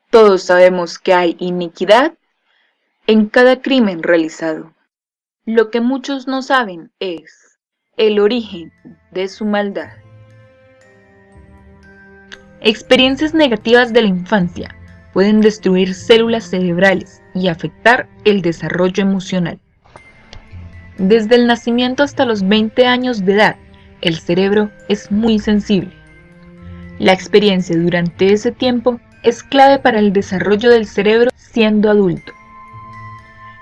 Todos sabemos que hay iniquidad en cada crimen realizado. Lo que muchos no saben es el origen de su maldad. Experiencias negativas de la infancia pueden destruir células cerebrales y afectar el desarrollo emocional. Desde el nacimiento hasta los 20 años de edad, el cerebro es muy sensible. La experiencia durante ese tiempo es clave para el desarrollo del cerebro siendo adulto.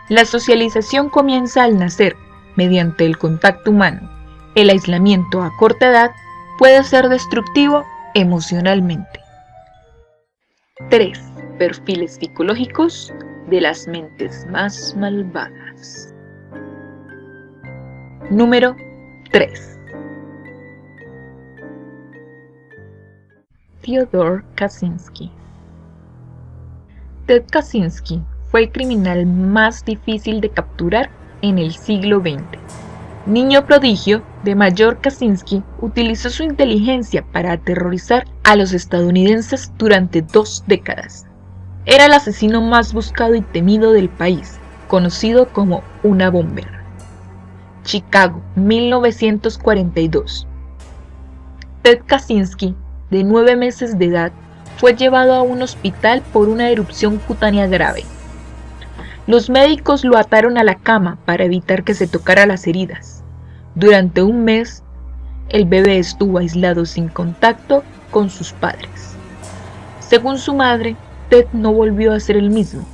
La socialización comienza al nacer mediante el contacto humano. El aislamiento a corta edad puede ser destructivo emocionalmente. 3. Perfiles psicológicos de las mentes más malvadas. Número 3. Fyodor Kaczynski. Ted Kaczynski fue el criminal más difícil de capturar en el siglo XX. Niño prodigio, de mayor Kaczynski utilizó su inteligencia para aterrorizar a los estadounidenses durante 2 décadas. Era el asesino más buscado y temido del país, conocido como una bomber. Chicago, 1942. Ted Kaczynski, de 9 meses de edad, fue llevado a un hospital por una erupción cutánea grave. Los médicos lo ataron a la cama para evitar que se tocara las heridas. Durante un mes, el bebé estuvo aislado sin contacto con sus padres. Según su madre, Ted no volvió a ser el mismo.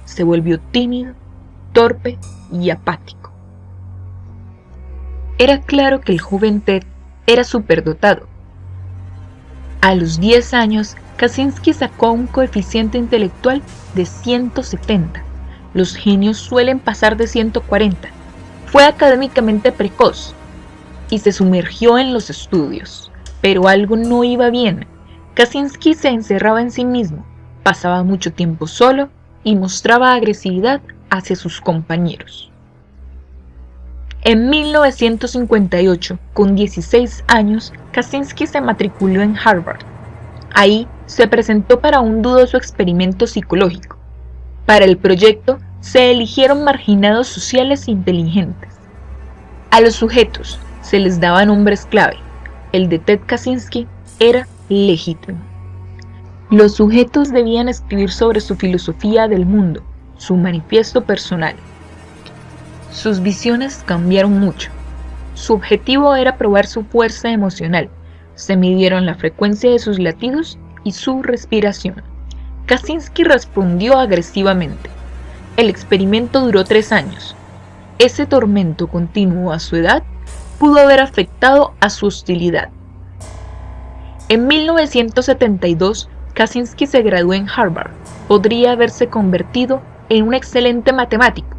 Se volvió tímido, torpe y apático. Era claro que el joven Ted era superdotado. A los 10 años, Kaczynski sacó un coeficiente intelectual de 170. Los genios suelen pasar de 140. Fue académicamente precoz y se sumergió en los estudios, pero algo no iba bien. Kaczynski se encerraba en sí mismo, pasaba mucho tiempo solo y mostraba agresividad hacia sus compañeros. En 1958, con 16 años, Kaczynski se matriculó en Harvard. Ahí se presentó para un dudoso experimento psicológico. Para el proyecto se eligieron marginados sociales inteligentes. A los sujetos se les daba nombres clave. El de Ted Kaczynski era legítimo. Los sujetos debían escribir sobre su filosofía del mundo, su manifiesto personal. Sus visiones cambiaron mucho. Su objetivo era probar su fuerza emocional. Se midieron la frecuencia de sus latidos y su respiración. Kaczynski respondió agresivamente. El experimento duró 3 años. Ese tormento continuo a su edad pudo haber afectado a su hostilidad. En 1972, Kaczynski se graduó en Harvard. Podría haberse convertido en un excelente matemático.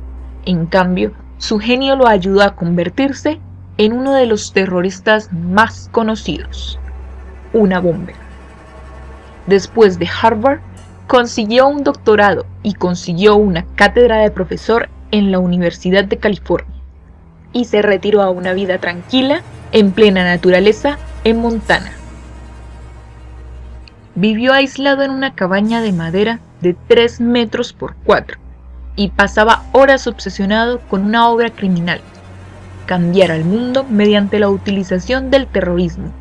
En cambio, su genio lo ayudó a convertirse en uno de los terroristas más conocidos, una bomber. Después de Harvard, consiguió un doctorado y consiguió una cátedra de profesor en la Universidad de California, y se retiró a una vida tranquila en plena naturaleza en Montana. Vivió aislado en una cabaña de madera de 3 metros por 4 y pasaba horas obsesionado con una obra criminal: cambiar al mundo mediante la utilización del terrorismo.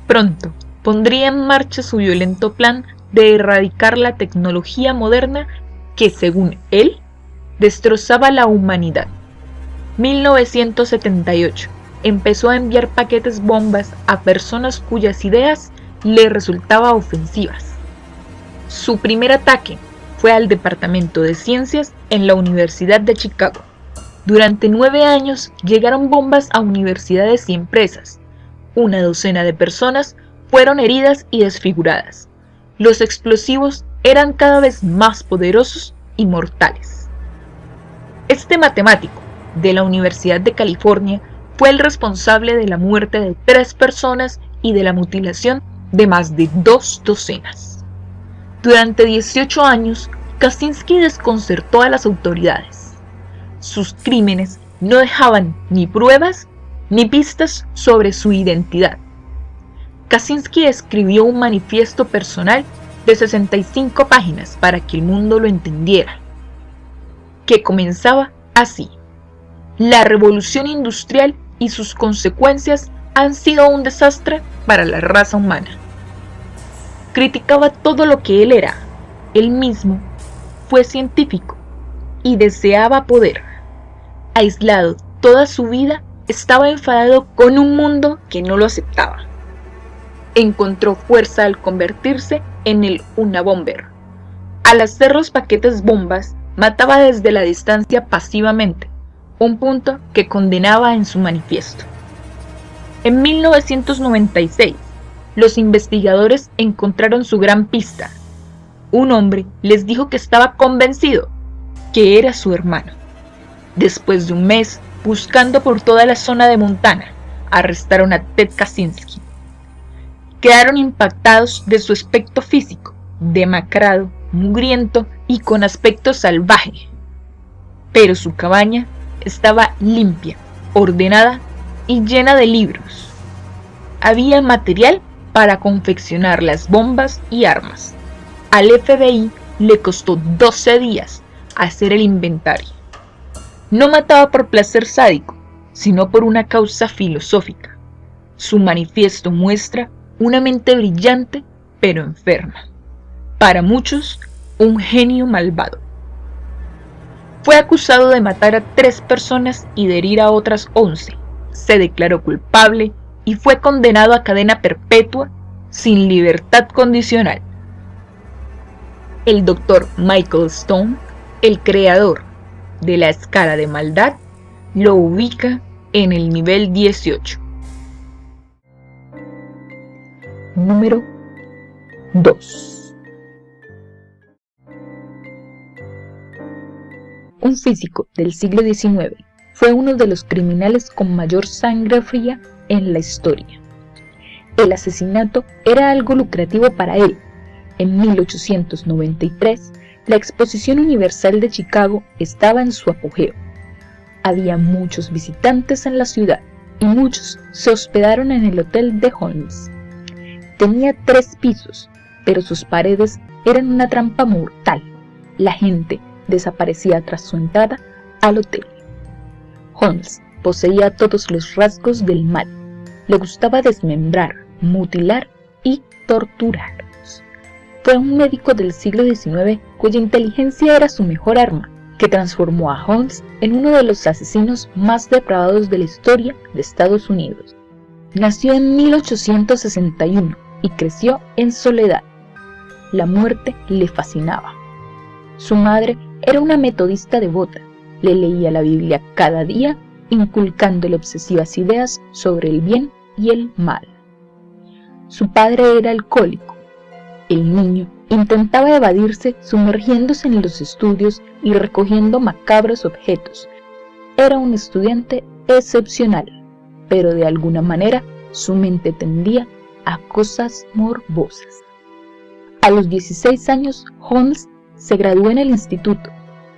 Pronto pondría en marcha su violento plan de erradicar la tecnología moderna que, según él, destrozaba la humanidad. 1978. Empezó a enviar paquetes bombas a personas cuyas ideas le resultaban ofensivas. Su primer ataque fue al Departamento de Ciencias en la Universidad de Chicago. Durante 9 años llegaron bombas a universidades y empresas. Una docena de personas fueron heridas y desfiguradas. Los explosivos eran cada vez más poderosos y mortales. Este matemático de la Universidad de California fue el responsable de la muerte de 3 personas y de la mutilación de más de 2 docenas. Durante 18 años, Kaczynski desconcertó a las autoridades. Sus crímenes no dejaban ni pruebas ni pistas sobre su identidad. Kaczynski escribió un manifiesto personal de 65 páginas para que el mundo lo entendiera, que comenzaba así: la revolución industrial y sus consecuencias han sido un desastre para la raza humana. Criticaba todo lo que él era. Él mismo fue científico y deseaba poder. Aislado toda su vida, estaba enfadado con un mundo que no lo aceptaba. Encontró fuerza al convertirse en el Unabomber. Al hacer los paquetes bombas, mataba desde la distancia pasivamente, un punto que condenaba en su manifiesto. En 1996, los investigadores encontraron su gran pista. Un hombre les dijo que estaba convencido que era su hermano. Después de un mes buscando por toda la zona de Montana, arrestaron a Ted Kaczynski. Quedaron impactados de su aspecto físico, demacrado, mugriento y con aspecto salvaje. Pero su cabaña estaba limpia, ordenada y llena de libros. Había material para confeccionar las bombas y armas. Al FBI le costó 12 días hacer el inventario. No mataba por placer sádico, sino por una causa filosófica. Su manifiesto muestra una mente brillante pero enferma. Para muchos, un genio malvado. Fue acusado de matar a 3 personas y de herir a otras 11. Se declaró culpable y fue condenado a cadena perpetua sin libertad condicional. El Dr. Michael Stone, el creador de la escala de maldad, lo ubica en el nivel 18. Número 2. Un físico del siglo XIX fue uno de los criminales con mayor sangre fría en la historia. El asesinato era algo lucrativo para él. En 1893, la Exposición Universal de Chicago estaba en su apogeo. Había muchos visitantes en la ciudad y muchos se hospedaron en el hotel de Holmes. Tenía 3 pisos, pero sus paredes eran una trampa mortal. La gente desaparecía tras su entrada al hotel. Holmes poseía todos los rasgos del mal. Le gustaba desmembrar, mutilar y torturarlos. Fue un médico del siglo XIX cuya inteligencia era su mejor arma, que transformó a Holmes en uno de los asesinos más depravados de la historia de Estados Unidos. Nació en 1861 y creció en soledad. La muerte le fascinaba. Su madre era una metodista devota. Le leía la Biblia cada día, inculcándole obsesivas ideas sobre el bien y el mal. Su padre era alcohólico. El niño intentaba evadirse sumergiéndose en los estudios y recogiendo macabros objetos. Era un estudiante excepcional, pero de alguna manera su mente tendía a cosas morbosas. A los 16 años, Holmes se graduó en el instituto.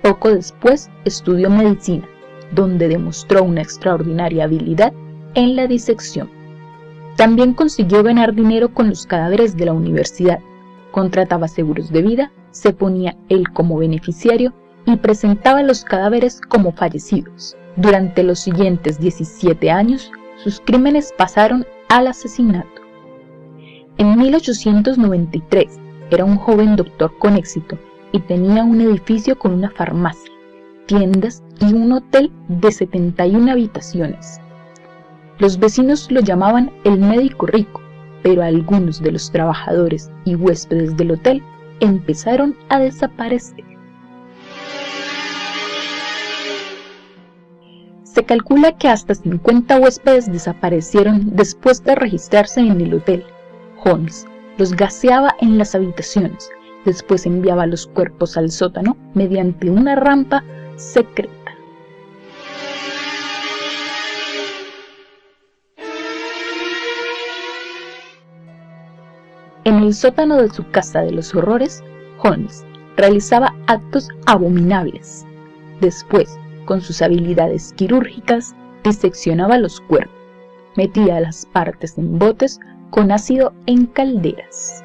Poco después estudió medicina, donde demostró una extraordinaria habilidad en la disección. También consiguió ganar dinero con los cadáveres de la universidad. Contrataba seguros de vida, se ponía él como beneficiario y presentaba los cadáveres como fallecidos. Durante los siguientes 17 años, sus crímenes pasaron al asesinato. En 1893 era un joven doctor con éxito y tenía un edificio con una farmacia, tiendas y un hotel de 71 habitaciones. Los vecinos lo llamaban el médico rico, pero algunos de los trabajadores y huéspedes del hotel empezaron a desaparecer. Se calcula que hasta 50 huéspedes desaparecieron después de registrarse en el hotel. Holmes los gaseaba en las habitaciones, después enviaba los cuerpos al sótano mediante una rampa secreta. En el sótano de su casa de los horrores, Holmes realizaba actos abominables. Después, con sus habilidades quirúrgicas, diseccionaba los cuerpos, metía las partes en botes con ácido en calderas.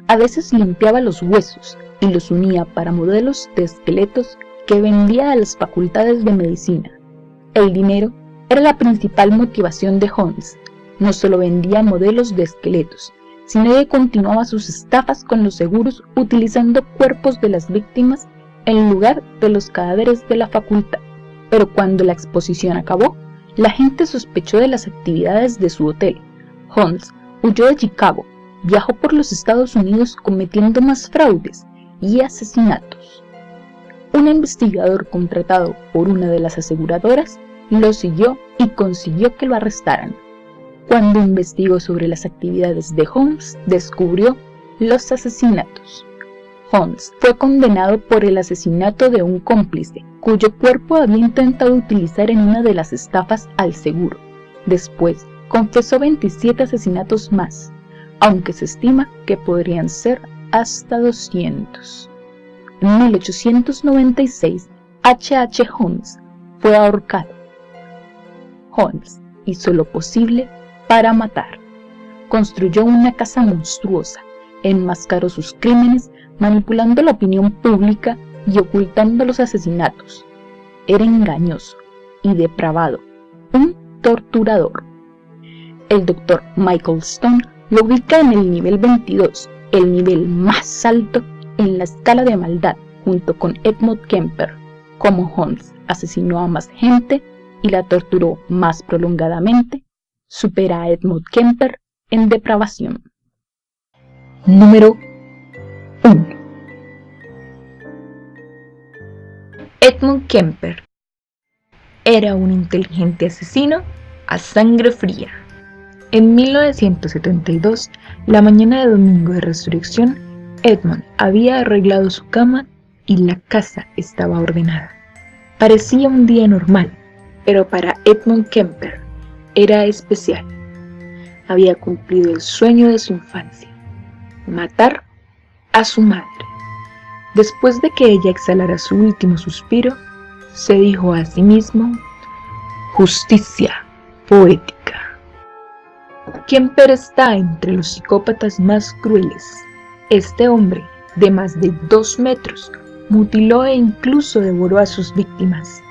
A veces limpiaba los huesos y los unía para modelos de esqueletos que vendía a las facultades de medicina. El dinero era la principal motivación de Holmes. No solo vendía modelos de esqueletos, sino que continuaba sus estafas con los seguros utilizando cuerpos de las víctimas en lugar de los cadáveres de la facultad. Pero cuando la exposición acabó, la gente sospechó de las actividades de su hotel. Holmes huyó de Chicago, viajó por los Estados Unidos cometiendo más fraudes y asesinatos. Un investigador contratado por una de las aseguradoras lo siguió y consiguió que lo arrestaran. Cuando investigó sobre las actividades de Holmes, descubrió los asesinatos. Holmes fue condenado por el asesinato de un cómplice, cuyo cuerpo había intentado utilizar en una de las estafas al seguro. Después, confesó 27 asesinatos más, aunque se estima que podrían ser hasta 200. En 1896, H.H. Holmes fue ahorcado. Holmes hizo lo posible para matar. Construyó una casa monstruosa, enmascaró sus crímenes, manipulando la opinión pública y ocultando los asesinatos. Era engañoso y depravado, un torturador. El Dr. Michael Stone lo ubica en el nivel 22, el nivel más alto en la escala de maldad, junto con Edmund Kemper. Como Holmes asesinó a más gente y la torturó más prolongadamente, supera a Edmund Kemper en depravación. Número 1. Edmund Kemper era un inteligente asesino a sangre fría. En 1972, la mañana de domingo de resurrección, Edmund había arreglado su cama y la casa estaba ordenada. Parecía un día normal, pero para Edmund Kemper era especial. Había cumplido el sueño de su infancia: matar a su madre. Después de que ella exhalara su último suspiro, se dijo a sí mismo: justicia poética. Kemper está entre los psicópatas más crueles. Este hombre, de más de 2 metros, mutiló e incluso devoró a sus víctimas.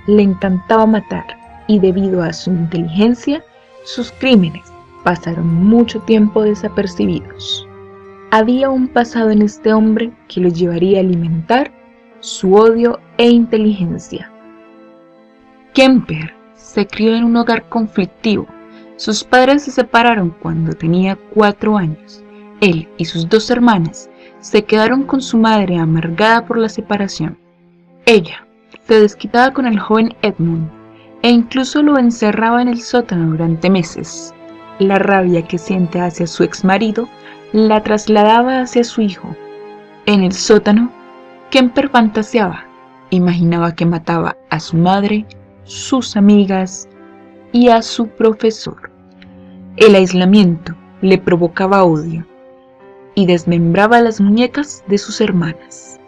Le encantaba matar y debido a su inteligencia, sus crímenes pasaron mucho tiempo desapercibidos. Había un pasado en este hombre que lo llevaría a alimentar su odio e inteligencia. Kemper se crió en un hogar conflictivo. Sus padres se separaron cuando tenía 4 años. Él y sus 2 hermanas se quedaron con su madre amargada por la separación. Ella se desquitaba con el joven Edmund e incluso lo encerraba en el sótano durante meses. La rabia que siente hacia su exmarido la trasladaba hacia su hijo. En el sótano, Kemper fantaseaba, imaginaba que mataba a su madre, sus amigas y a su profesor. El aislamiento le provocaba odio y desmembraba las muñecas de sus hermanas.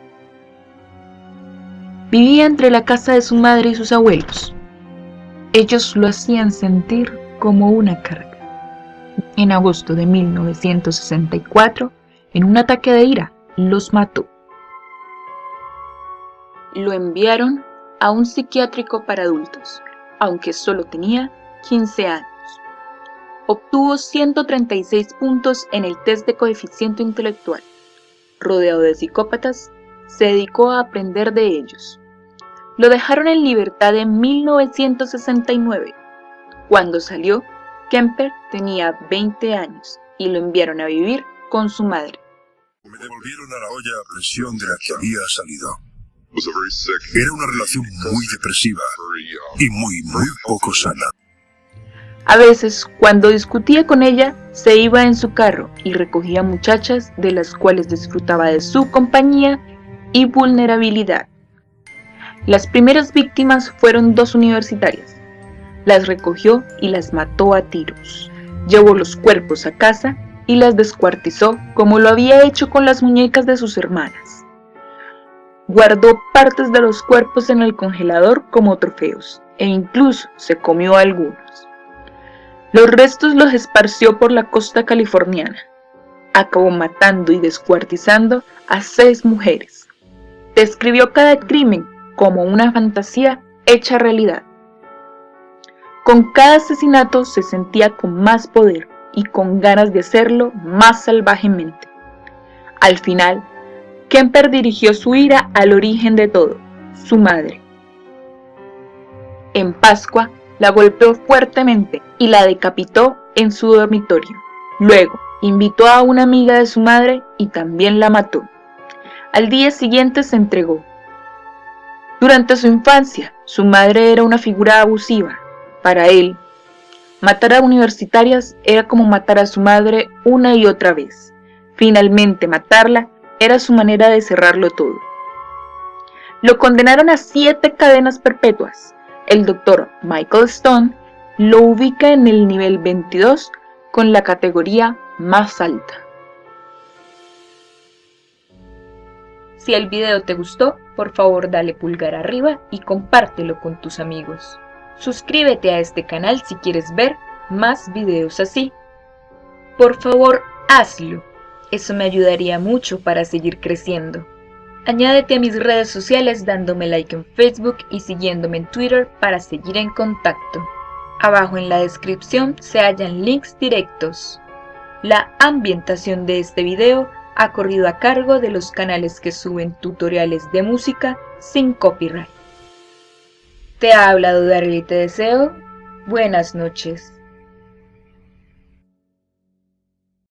Vivía entre la casa de su madre y sus abuelos. Ellos lo hacían sentir como una carga. En agosto de 1964, en un ataque de ira, los mató. Lo enviaron a un psiquiátrico para adultos, aunque solo tenía 15 años. Obtuvo 136 puntos en el test de coeficiente intelectual. Rodeado de psicópatas, se dedicó a aprender de ellos. Lo dejaron en libertad en 1969. Cuando salió, Kemper tenía 20 años y lo enviaron a vivir con su madre. Me devolvieron a la olla a presión de la que había salido. Era una relación muy depresiva y muy poco sana. A veces, cuando discutía con ella, se iba en su carro y recogía muchachas de las cuales disfrutaba de su compañía y vulnerabilidad. Las primeras víctimas fueron 2 universitarias. Las recogió y las mató a tiros. Llevó los cuerpos a casa y las descuartizó como lo había hecho con las muñecas de sus hermanas. Guardó partes de los cuerpos en el congelador como trofeos e incluso se comió algunos. Los restos los esparció por la costa californiana. acabó matando y descuartizando a 6 mujeres. Describió cada crimen como una fantasía hecha realidad. Con cada asesinato se sentía con más poder y con ganas de hacerlo más salvajemente. Al final, Kemper dirigió su ira al origen de todo, su madre. En Pascua, la golpeó fuertemente y la decapitó en su dormitorio. Luego, invitó a una amiga de su madre y también la mató. Al día siguiente se entregó. Durante su infancia, su madre era una figura abusiva. Para él, matar a universitarias era como matar a su madre una y otra vez. Finalmente, matarla era su manera de cerrarlo todo. Lo condenaron a 7 cadenas perpetuas. El doctor Michael Stone lo ubica en el nivel 22 con la categoría más alta. Si el video te gustó, por favor dale pulgar arriba y compártelo con tus amigos. Suscríbete a este canal si quieres ver más videos así. Por favor, hazlo. Eso me ayudaría mucho para seguir creciendo. Añádete a mis redes sociales dándome like en Facebook y siguiéndome en Twitter para seguir en contacto. Abajo en la descripción se hallan links directos. La ambientación de este video ha corrido a cargo de los canales que suben tutoriales de música sin copyright. Te ha hablado Daryl y te deseo buenas noches.